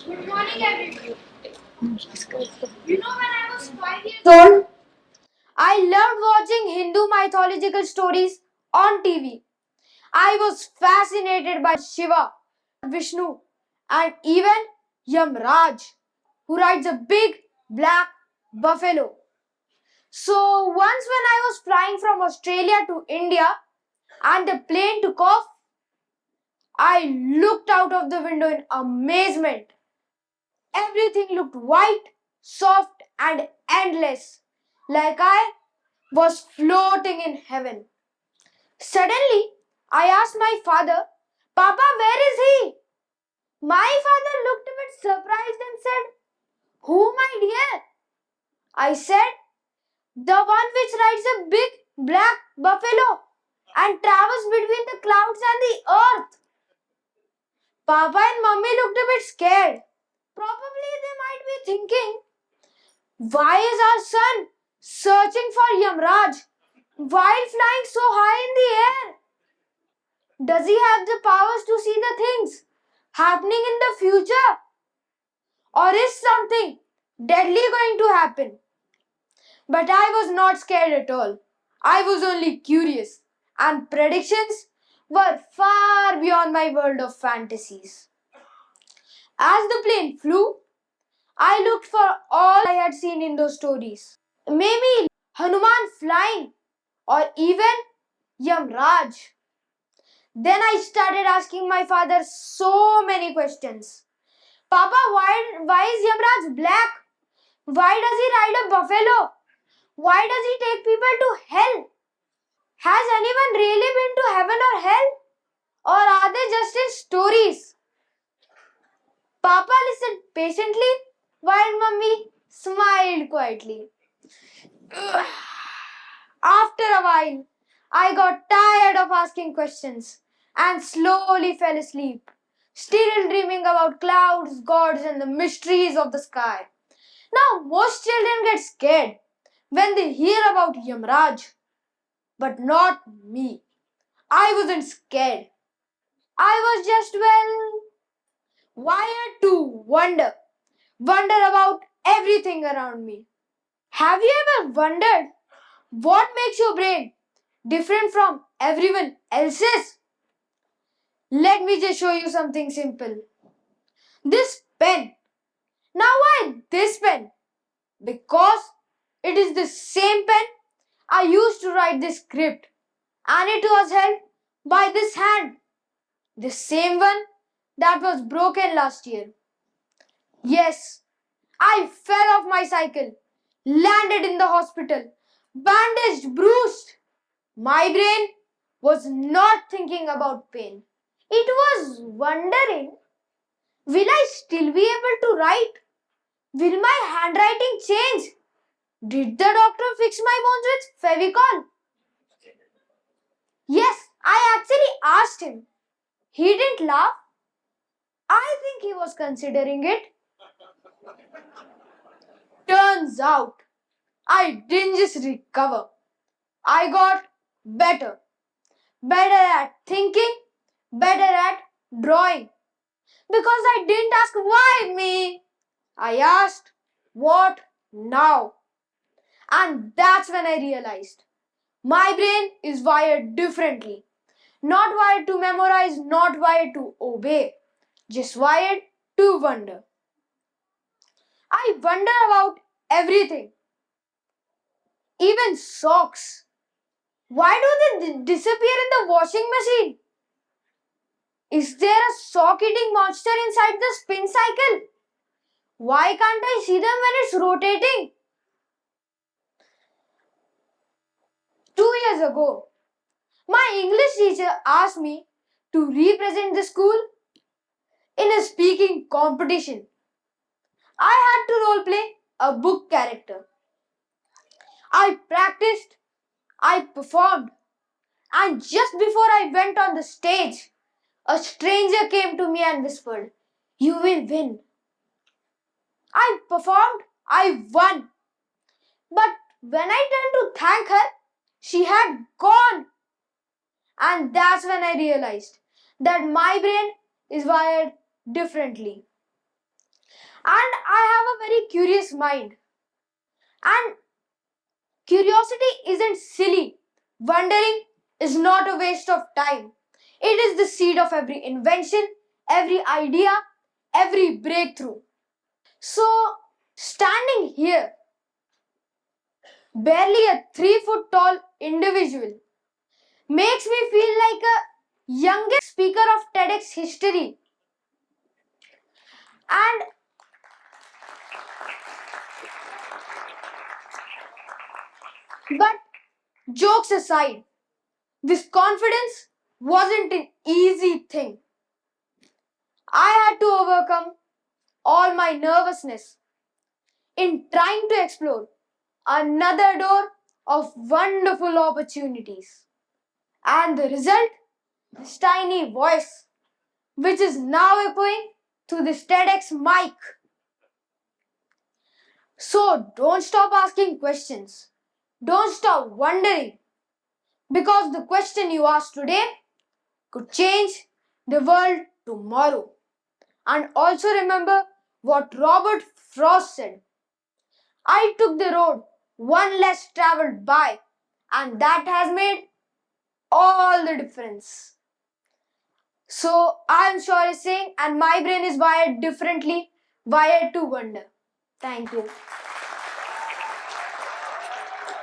Good morning, everyone. When I was 5 years old, I loved watching Hindu mythological stories on TV. I was fascinated by Shiva, Vishnu, and even Yamraj, who rides a big black buffalo. So once when I was flying from Australia to India and the plane took off, I looked out of the window in amazement. Everything looked white, soft, and endless, like I was floating in heaven. Suddenly, I asked my father, Papa, where is he? My father looked a bit surprised and said, Who, my dear? I said, The one which rides a big black buffalo and travels between the clouds and the earth. Papa and Mummy looked a bit scared. Probably they might be thinking, Why is our son searching for Yamraj while flying so high in the air? Does he have the powers to see the things happening in the future? Or is something deadly going to happen? But I was not scared at all. I was only curious, and predictions were far beyond my world of fantasies. As the plane flew, I looked for all I had seen in those stories. Maybe Hanuman flying, or even Yamraj. Then I started asking my father so many questions. Papa, why is Yamraj black? Why does he ride a buffalo? Why does he take people to hell? Has anyone really been to heaven or hell? Or are they just in stories? Papa listened patiently while Mummy smiled quietly. After a while, I got tired of asking questions and slowly fell asleep, still dreaming about clouds, gods, and the mysteries of the sky. Now, most children get scared when they hear about Yamraj, but not me. I wasn't scared. I was just, wired to wonder about everything around me. Have you ever wondered what makes your brain different from everyone else's? Let me just show you something simple. This pen. Now, why this pen? Because it is the same pen I used to write this script, and it was held by this hand, the same one that was broken last year. Yes, I fell off my cycle, landed in the hospital, bandaged, bruised. My brain was not thinking about pain. It was wondering, will I still be able to write? Will my handwriting change? Did the doctor fix my bones with Fevicol? Yes, I actually asked him. He didn't laugh. I think he was considering it. Turns out, I didn't just recover. I got better. Better at thinking, better at drawing. Because I didn't ask why me. I asked what now. And that's when I realized my brain is wired differently. Not wired to memorize, not wired to obey, just wired to wonder. I wonder about everything, even socks. Why do they disappear in the washing machine? Is there a sock eating monster inside the spin cycle? Why can't I see them when it's rotating? 2 years ago, my English teacher asked me to represent the school in a speaking competition. I had to role play a book character. I practiced, I performed, and just before I went on the stage, a stranger came to me and whispered, You will win. I performed, I won. But when I turned to thank her, she had gone. And that's when I realized that my brain is wired differently. And I have a very curious mind. And curiosity isn't silly. Wondering is not a waste of time. It is the seed of every invention, every idea, every breakthrough. So, standing here, barely a 3 foot tall individual, makes me feel like a youngest speaker of TEDx history. And but jokes aside, this confidence wasn't an easy thing. I had to overcome all my nervousness in trying to explore another door of wonderful opportunities. And the result? This tiny voice, which is now echoing through this TEDx mic. So don't stop asking questions. Don't stop wondering. Because the question you ask today could change the world tomorrow. And also remember what Robert Frost said. I took the road one less traveled by, and that has made all the difference. So I'm sure is saying, and my brain is wired differently, wired to wonder. Thank you.